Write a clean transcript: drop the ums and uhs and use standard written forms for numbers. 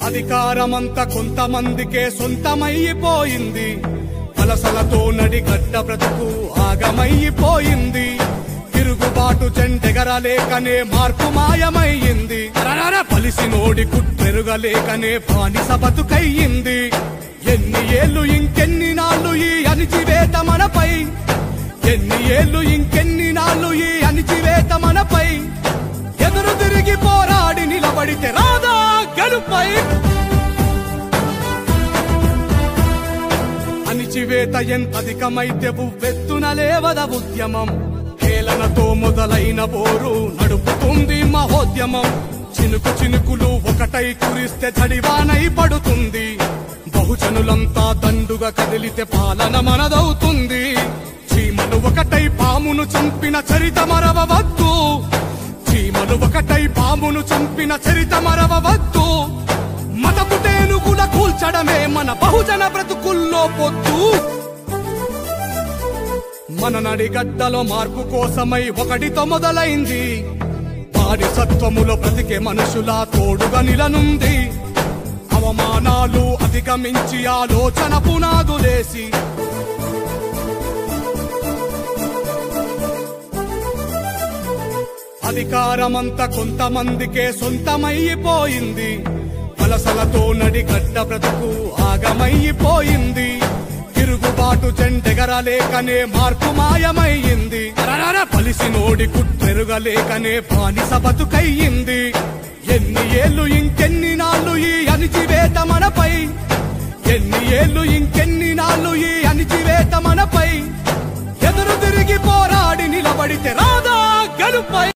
అధికారమంతా కొంతమందికే సొంతమైపోయింది. వలసలతో నడిగడ్డ బ్రతుకు ఆగమైపోయింది. తిరుగుబాటు చెండెగరలేకనే మార్పు మాయమయ్యింది. పలిసినోడి కుట్టెరుగలేకనే బానిస బతుకయ్యింది. ఎన్ని ఏళ్ళు ఇంకెన్ని నాళ్ళు ఈ అణిచివేత మనపై, ఎన్ని ఏళ్ళు ఇంకెన్ని నాళ్ళు ఈ అణిచివేత మనపై. ఎదురు తిరిగి పోరాడి నిలబడితే రాదా గెలుపై. అణిచివేత ఎంత అధికమైతే ఉవ్వెత్తున లేవద ఉద్యమం. హేళనతో మొదలైన పోరు నడుపుతుంది మహోద్యమం. చినుకు చినుకులు ఒకటై కురిస్తే చడివానై పడుతుంది. బహుజనులంతా దండుగా కదిలితే పాలన మనదవుతుంది. చీమలు ఒకటై పామును చంపిన చరిత మరవవద్దు. చీమలు ఒకటై పామును చంపిన చరిత మరవవద్దు. మతపు తేనుగుల కూల్చడమే మన బహుజన బ్రతుకుల్లో పొద్దు. మన నడిగడ్డలో మార్పు కోసమై ఒకటితో మొదలైంది. బానిసత్వములో బ్రతికే మనుషులా తోడుగా నిలనుంది. అవమానాలు అధిగమించి ఆలోచన పునాదులేసి అధికారమంతా కొంతమందికే సొంతమైపోయింది. వలసలతో నడిగడ్డ బ్రతుకు ఆగమైపోయింది. తిరుగుబాటు చెండెగరలేకనే మార్పు మాయమయ్యింది. పలిసినోడి కుట్టెరుగలేకనే బానిస బతుకయ్యింది. ఎన్ని ఏళ్ళు ఇంకెన్ని నాళ్ళు ఈ అణిచివేత మనపై, ఎన్ని ఏళ్ళు ఇంకెన్ని నాళ్ళు ఈ అణిచివేత మనపై. ఎదురు తిరిగి పోరాడి నిలబడితే రాదా గెలుపై.